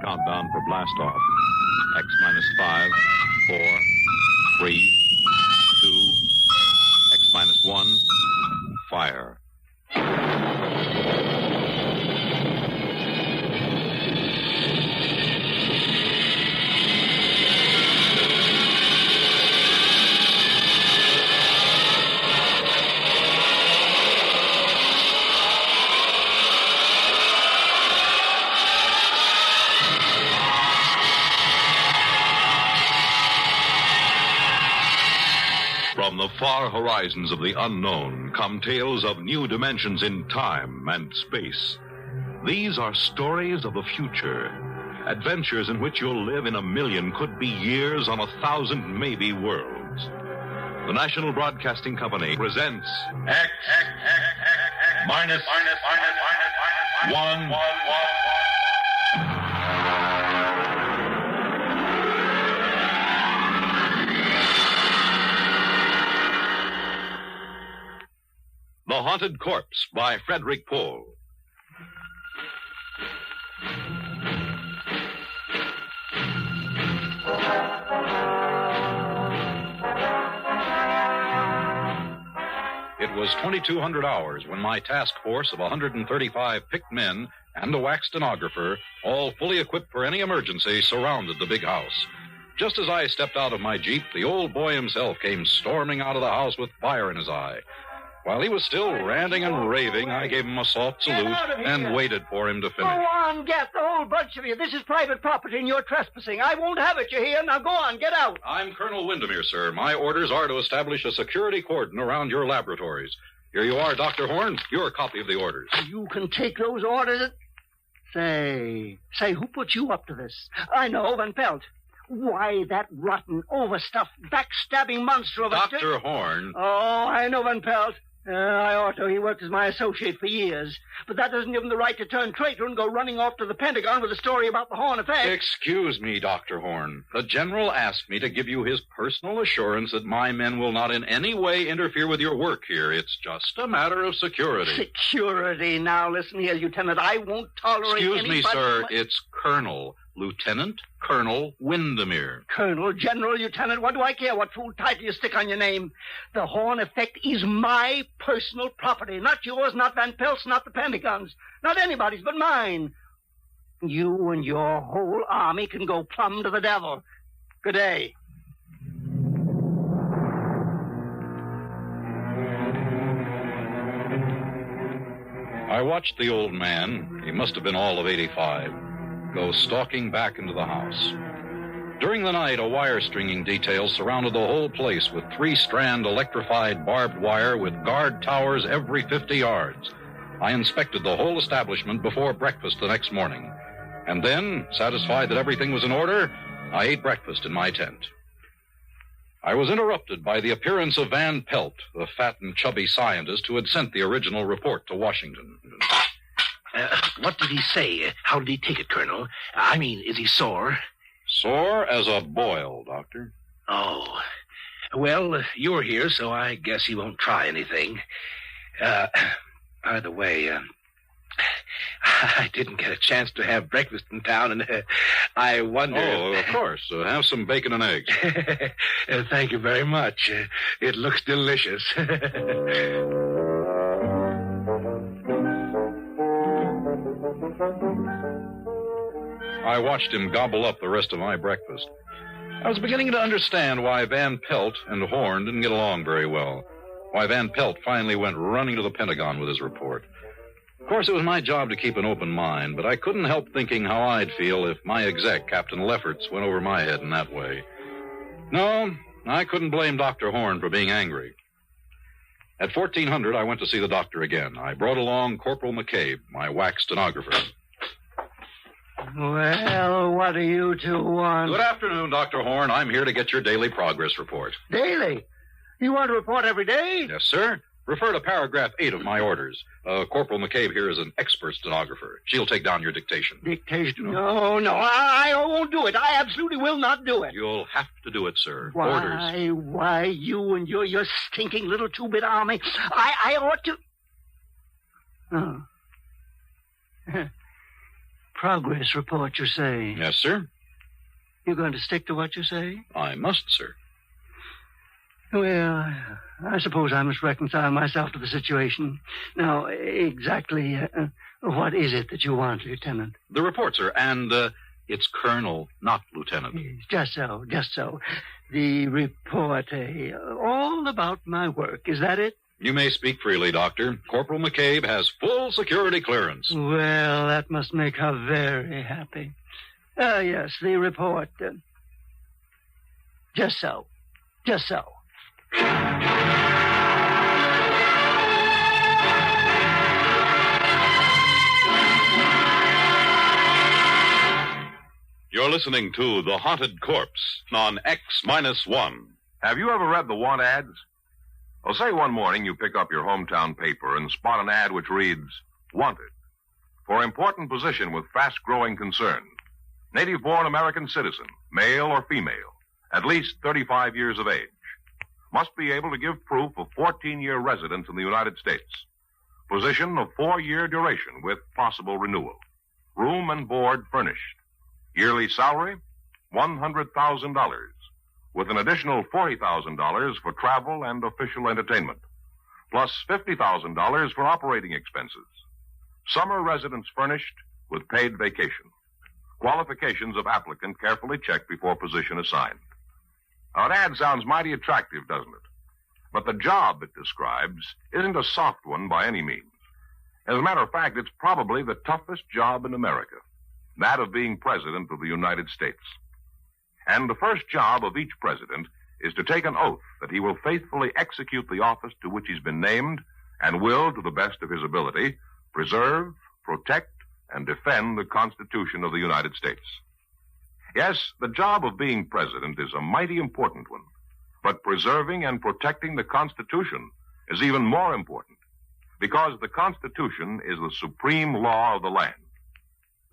Countdown for blast off. X minus 5, 4, 3, 2, X minus 1, fire. From the far horizons of the unknown come tales of new dimensions in time and space. These are stories of the future, adventures in which you'll live in 1,000,000, could be years, on 1,000 maybe worlds. The National Broadcasting Company presents X minus 1. The Haunted Corpse by Frederick Pohl. It was 2200 hours when my task force of 135 picked men and a wax stenographer, all fully equipped for any emergency, surrounded the big house. Just as I stepped out of my Jeep, the old boy himself came storming out of the house with fire in his eye. While he was still ranting and raving, I gave him a soft salute and waited for him to finish. Go on, get the whole bunch of you. This is private property and you're trespassing. I won't have it, you hear? Now go on, get out. I'm Colonel Windermere, sir. My orders are to establish a security cordon around your laboratories. Here you are, Dr. Horn. Your copy of the orders. You can take those orders. Say, who put you up to this? I know, Van Pelt. Why, that rotten, overstuffed, backstabbing monster of a... Dr. Horn. Oh, I know, Van Pelt. I ought to. He worked as my associate for years. But that doesn't give him the right to turn traitor and go running off to the Pentagon with a story about the Horn effect. Excuse me, Dr. Horn. The General asked me to give you his personal assurance that my men will not in any way interfere with your work here. It's just a matter of security. Security? Now, listen here, Lieutenant. I won't tolerate Excuse anybody... me, sir. It's Colonel. Lieutenant Colonel Windermere. Colonel, General, Lieutenant, what do I care what fool title you stick on your name? The Horn effect is my personal property. Not yours, not Van Pelt's, not the Pentagon's. Not anybody's but mine. You and your whole army can go plumb to the devil. Good day. I watched the old man, he must have been all of 85, go stalking back into the house. During the night, a wire stringing detail surrounded the whole place with 3-strand electrified barbed wire with guard towers every 50 yards. I inspected the whole establishment before breakfast the next morning. And then, satisfied that everything was in order, I ate breakfast in my tent. I was interrupted by the appearance of Van Pelt, the fat and chubby scientist who had sent the original report to Washington. What did he say? How did he take it, Colonel? I mean, is he sore? Sore as a boil, Doctor. Oh. Well, you're here, so I guess he won't try anything. By the way, I didn't get a chance to have breakfast in town, and I wonder... Oh, of course. Have some bacon and eggs. Thank you very much. It looks delicious. I watched him gobble up the rest of my breakfast. I was beginning to understand why Van Pelt and Horn didn't get along very well. Why Van Pelt finally went running to the Pentagon with his report. Of course, it was my job to keep an open mind, but I couldn't help thinking how I'd feel if my exec, Captain Lefferts, went over my head in that way. No, I couldn't blame Dr. Horn for being angry. At 1400, I went to see the doctor again. I brought along Corporal McCabe, my wax stenographer. Well, what do you two want? Good afternoon, Dr. Horn. I'm here to get your daily progress report. Daily? You want a report every day? Yes, sir. Refer to paragraph 8 of my orders. Corporal McCabe here is an expert stenographer. She'll take down your dictation. Dictation? No, I won't do it. I absolutely will not do it. You'll have to do it, sir. Orders. Why, you and your stinking little two-bit army. I ought to... Oh. Progress report, you say? Yes, sir. You're going to stick to what you say? I must, sir. Well, I suppose I must reconcile myself to the situation. Now, exactly what is it that you want, Lieutenant? The report, sir, and it's Colonel, not Lieutenant. Just so, just so. The report, all about my work. Is that it? You may speak freely, Doctor. Corporal McCabe has full security clearance. Well, that must make her very happy. Yes, the report. Just so. Just so. You're listening to The Haunted Corpse on X-1. Have you ever read the want ads? Well, say one morning you pick up your hometown paper and spot an ad which reads, Wanted, for important position with fast-growing concern. Native-born American citizen, male or female, at least 35 years of age. Must be able to give proof of 14-year residence in the United States. Position of 4-year duration with possible renewal. Room and board furnished. Yearly salary, $100,000, with an additional $40,000 for travel and official entertainment, plus $50,000 for operating expenses. Summer residence furnished with paid vacation. Qualifications of applicant carefully checked before position assigned. Now, an ad sounds mighty attractive, doesn't it? But the job it describes isn't a soft one by any means. As a matter of fact, it's probably the toughest job in America, that of being President of the United States. And the first job of each president is to take an oath that he will faithfully execute the office to which he's been named and will, to the best of his ability, preserve, protect, and defend the Constitution of the United States. Yes, the job of being president is a mighty important one, but preserving and protecting the Constitution is even more important, because the Constitution is the supreme law of the land.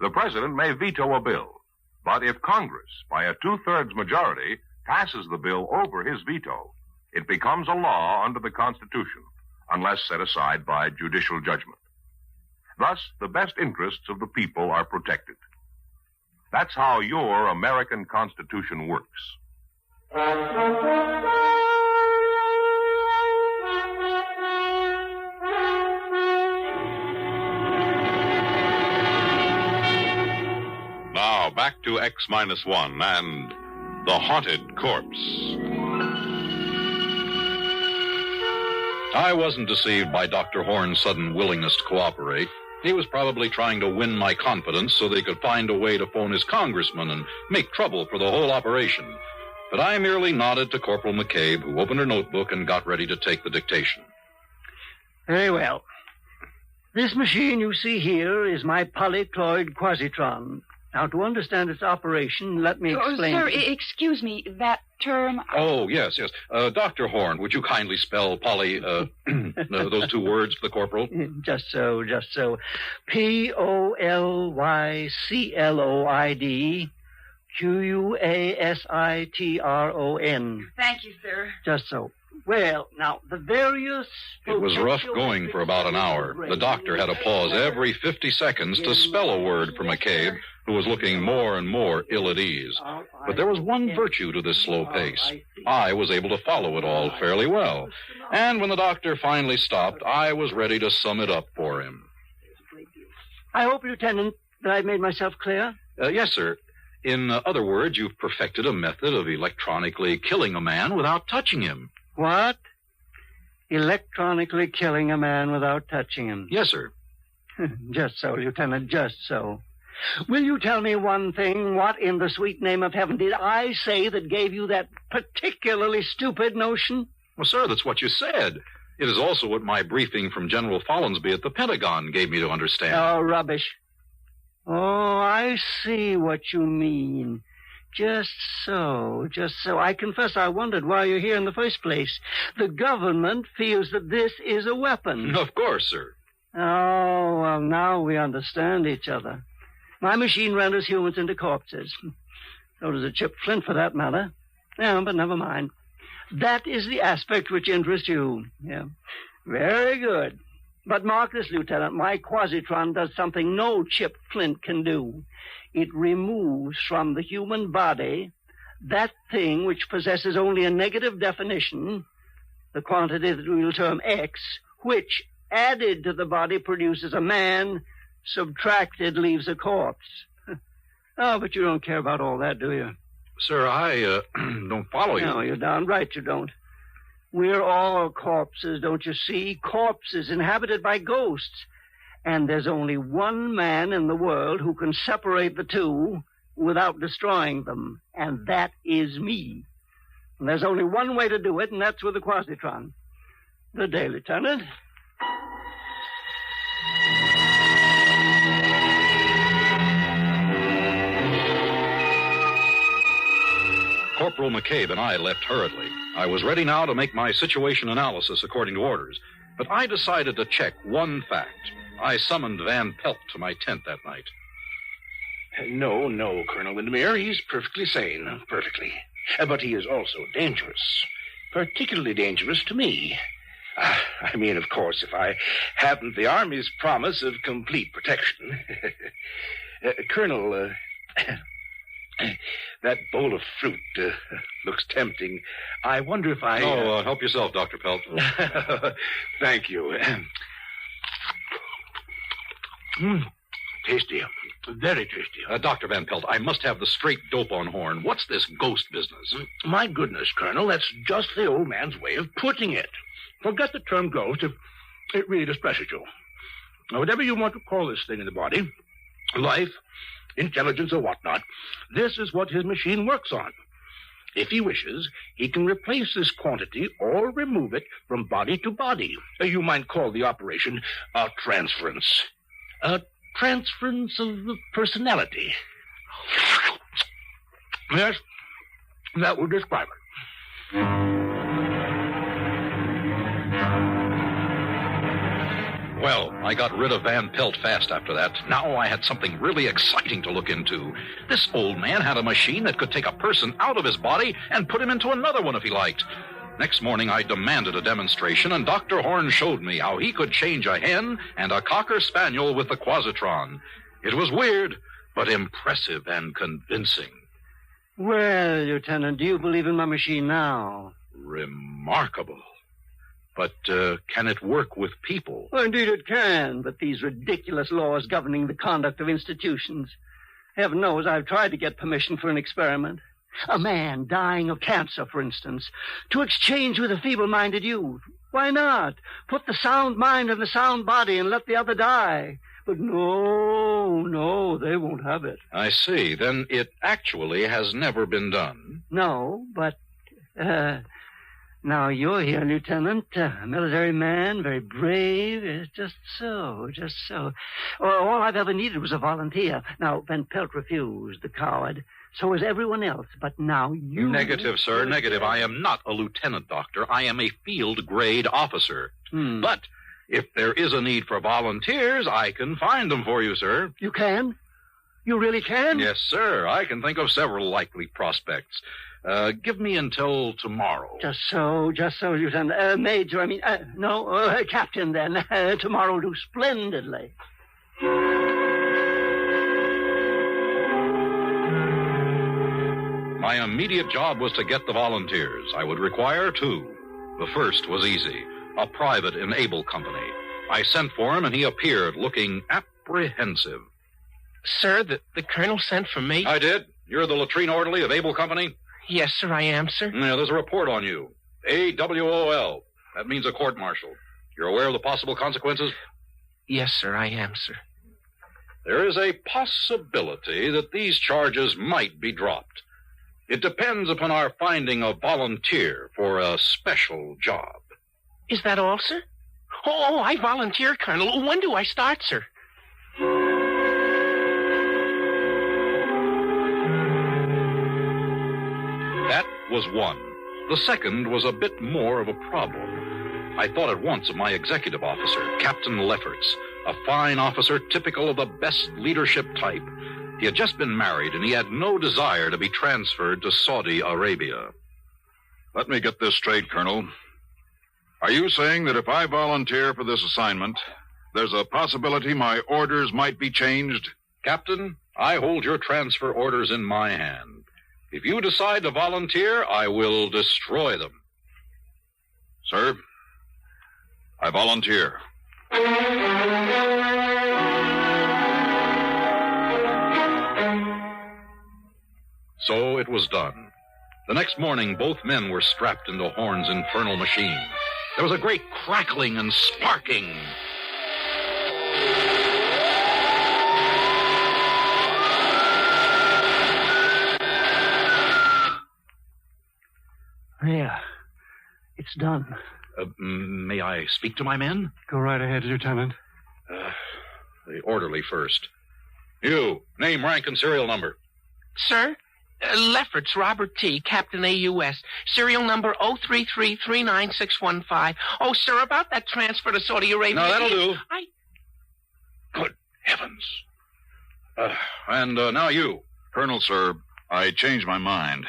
The president may veto a bill, but if Congress, by a 2/3 majority, passes the bill over his veto, it becomes a law under the Constitution, unless set aside by judicial judgment. Thus, the best interests of the people are protected. That's how your American Constitution works. Now, back to X-1 and The Haunted Corpse. I wasn't deceived by Dr. Horn's sudden willingness to cooperate. He was probably trying to win my confidence so they could find a way to phone his congressman and make trouble for the whole operation. But I merely nodded to Corporal McCabe, who opened her notebook and got ready to take the dictation. Very well. This machine you see here is my polycloid quasitron. Now, to understand its operation, let me explain. Oh, sir, excuse me, that term... Oh, yes. Dr. Horn, would you kindly spell those two words for the corporal? Just so. Polycloid quasitron. Thank you, sir. Just so. Well, now, the various... It was rough going for about an hour. The doctor had to pause every 50 seconds to spell a word for McCabe, who was looking more and more ill at ease. But there was one virtue to this slow pace. I was able to follow it all fairly well. And when the doctor finally stopped, I was ready to sum it up for him. I hope, Lieutenant, that I've made myself clear. Yes, sir. In other words, you've perfected a method of electronically killing a man without touching him. What? Electronically killing a man without touching him? Yes, sir. Just so, Lieutenant, just so. Will you tell me one thing? What in the sweet name of heaven did I say that gave you that particularly stupid notion? Well, sir, that's what you said. It is also what my briefing from General Follansby at the Pentagon gave me to understand. Oh, rubbish. Oh, I see what you mean. Just so. I confess I wondered why you're here in the first place. The government feels that this is a weapon. Of course, sir. Oh, well, now we understand each other. My machine renders humans into corpses. So does a chipped flint, for that matter. Yeah, but never mind. That is the aspect which interests you. Yeah. Very good. But mark this, Lieutenant, my quasitron does something no chip flint can do. It removes from the human body that thing which possesses only a negative definition, the quantity that we'll term X, which, added to the body, produces a man, subtracted leaves a corpse. Oh, but you don't care about all that, do you? Sir, I don't follow you. No, you're darn right you don't. We're all corpses, don't you see? Corpses inhabited by ghosts. And there's only one man in the world who can separate the two without destroying them, and that is me. And there's only one way to do it, and that's with the quasitron. Good day, Lieutenant. Corporal McCabe and I left hurriedly. I was ready now to make my situation analysis according to orders, but I decided to check one fact. I summoned Van Pelt to my tent that night. No, Colonel Windermere. He's perfectly sane. Perfectly. But he is also dangerous. Particularly dangerous to me. I mean, of course, if I haven't the Army's promise of complete protection. Colonel, that bowl of fruit looks tempting. I wonder if I... Oh, help yourself, Dr. Pelt. Thank you. Tasty. Very tasty. Dr. Van Pelt, I must have the straight dope on Horn. What's this ghost business? My goodness, Colonel, that's just the old man's way of putting it. Forget the term ghost if it really distresses you. Now, whatever you want to call this thing in the body, life, intelligence, or whatnot, this is what his machine works on. If he wishes, he can replace this quantity or remove it from body to body. You might call the operation a transference. A transference of personality. Yes, that would describe it. Well, I got rid of Van Pelt fast after that. Now I had something really exciting to look into. This old man had a machine that could take a person out of his body and put him into another one if he liked. Next morning, I demanded a demonstration, and Dr. Horn showed me how he could change a hen and a cocker spaniel with the quasitron. It was weird, but impressive and convincing. Well, Lieutenant, do you believe in my machine now? Remarkable. But can it work with people? Well, indeed it can, but these ridiculous laws governing the conduct of institutions. Heaven knows I've tried to get permission for an experiment. A man dying of cancer, for instance, to exchange with a feeble-minded youth. Why not? Put the sound mind in the sound body and let the other die. But no, they won't have it. I see. Then it actually has never been done. No, but, now you're here, Lieutenant. A military man, very brave. Just so. All I've ever needed was a volunteer. Now, Van Pelt refused, the coward. So is everyone else, but now you... Negative, sir, negative. I am not a lieutenant, doctor. I am a field-grade officer. But if there is a need for volunteers, I can find them for you, sir. You can? You really can? Yes, sir. I can think of several likely prospects. Give me until tomorrow. Just so, Lieutenant. Major, Captain, then. Tomorrow will do splendidly. My immediate job was to get the volunteers. I would require two. The first was easy, a private in Able Company. I sent for him, and he appeared looking apprehensive. Sir, the colonel sent for me? I did. You're the latrine orderly of Able Company? Yes, sir, I am, sir. Yeah, there's a report on you. AWOL. That means a court-martial. You're aware of the possible consequences? Yes, sir, I am, sir. There is a possibility that these charges might be dropped. It depends upon our finding a volunteer for a special job. Is that all, sir? Oh, I volunteer, Colonel. When do I start, sir? That was one. The second was a bit more of a problem. I thought at once of my executive officer, Captain Lefferts, a fine officer typical of the best leadership type. He had just been married, and he had no desire to be transferred to Saudi Arabia. Let me get this straight, Colonel. Are you saying that if I volunteer for this assignment, there's a possibility my orders might be changed? Captain, I hold your transfer orders in my hand. If you decide to volunteer, I will destroy them. Sir, I volunteer. So it was done. The next morning, both men were strapped into Horn's infernal machine. There was a great crackling and sparking. There. It's done. May I speak to my men? Go right ahead, Lieutenant. The orderly first. You, name, rank, and serial number. Sir? Lefferts, Robert T., Captain AUS. Serial number 033-39615. Oh, sir, about that transfer to Saudi Arabia. No, that'll do. Good heavens. And now you. Colonel, sir, I changed my mind.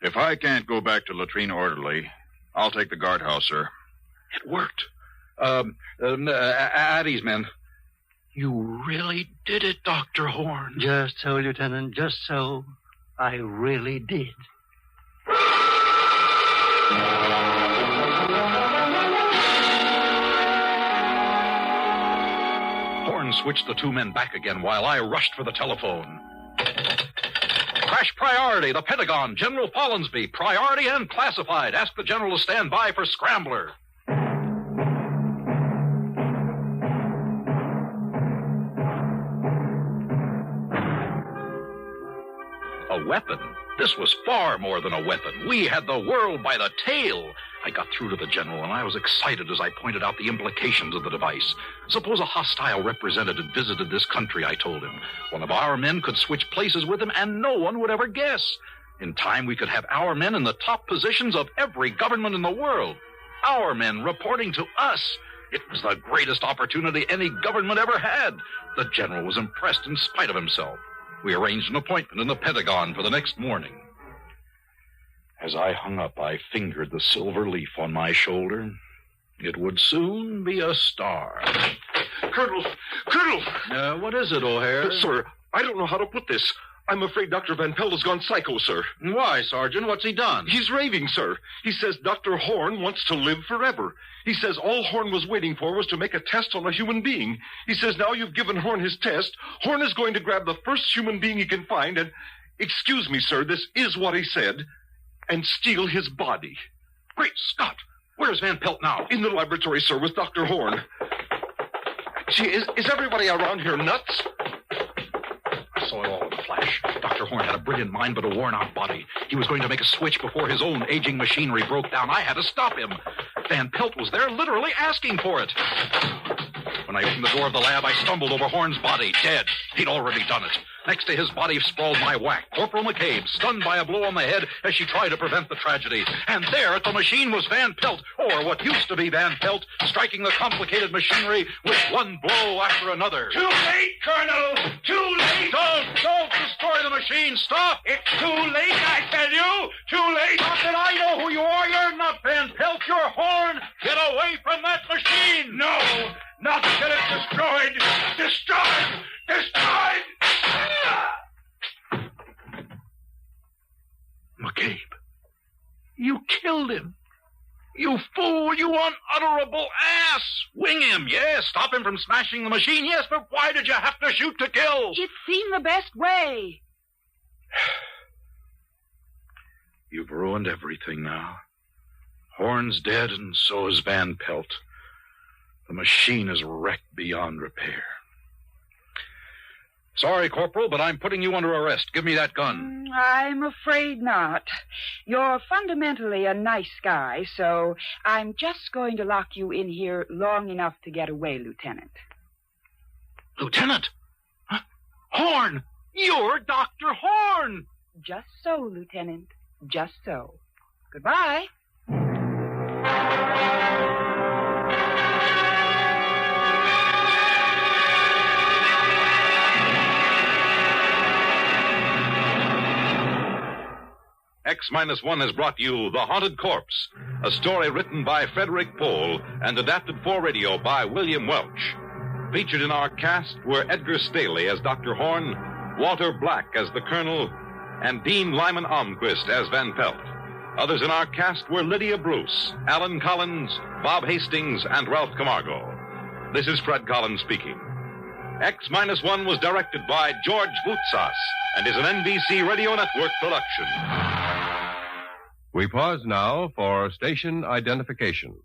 If I can't go back to latrine orderly, I'll take the guardhouse, sir. It worked. Addie's men. You really did it, Dr. Horn. Just so, Lieutenant, just so. I really did. Horn switched the two men back again while I rushed for the telephone. Crash priority, the Pentagon, General Follansby, priority and classified. Ask the general to stand by for scrambler. A weapon? This was far more than a weapon. We had the world by the tail. I got through to the general, and I was excited as I pointed out the implications of the device. Suppose a hostile representative visited this country, I told him. One of our men could switch places with him, and no one would ever guess. In time, we could have our men in the top positions of every government in the world. Our men reporting to us. It was the greatest opportunity any government ever had. The general was impressed in spite of himself. We arranged an appointment in the Pentagon for the next morning. As I hung up, I fingered the silver leaf on my shoulder. It would soon be a star. Colonel! What is it, O'Hare? Sir, I don't know how to put this. I'm afraid Dr. Van Pelt has gone psycho, sir. Why, Sergeant? What's he done? He's raving, sir. He says Dr. Horn wants to live forever. He says all Horn was waiting for was to make a test on a human being. He says now you've given Horn his test, Horn is going to grab the first human being he can find and, excuse me, sir, this is what he said, and steal his body. Great Scott! Where's Van Pelt now? In the laboratory, sir, with Dr. Horn. Gee, is everybody around here nuts? I saw it all in a flash. Dr. Horn had a brilliant mind, but a worn-out body. He was going to make a switch before his own aging machinery broke down. I had to stop him. Van Pelt was there, literally asking for it. When I opened the door of the lab, I stumbled over Horn's body, dead. He'd already done it. Next to his body sprawled my whack, Corporal McCabe, stunned by a blow on the head as she tried to prevent the tragedy. And there at the machine was Van Pelt, or what used to be Van Pelt, striking the complicated machinery with one blow after another. Too late, Colonel! Too late! Don't destroy the machine! Stop! It's too late, I tell you! Too late! Not that I know who you are! You're not Van Pelt! You're Horn! Get away from that machine! No! Not till it's destroyed! Destroyed! Destroyed! McCabe, you killed him. You fool, you unutterable ass! Wing him, yes. Stop him from smashing the machine, yes, but why did you have to shoot to kill? It seemed the best way. You've ruined everything now. Horn's dead, and so is Van Pelt. The machine is wrecked beyond repair. Sorry, Corporal, but I'm putting you under arrest. Give me that gun. I'm afraid not. You're fundamentally a nice guy, so I'm just going to lock you in here long enough to get away, Lieutenant. Lieutenant? Huh? Horn! You're Dr. Horn! Just so, Lieutenant. Just so. Goodbye. X-1 has brought you The Haunted Corpse, a story written by Frederick Pohl and adapted for radio by William Welch. Featured in our cast were Edgar Staley as Dr. Horn, Walter Black as the Colonel, and Dean Lyman Almquist as Van Pelt. Others in our cast were Lydia Bruce, Alan Collins, Bob Hastings, and Ralph Camargo. This is Fred Collins speaking. X-1 was directed by George Voutsas and is an NBC Radio Network production. We pause now for station identification.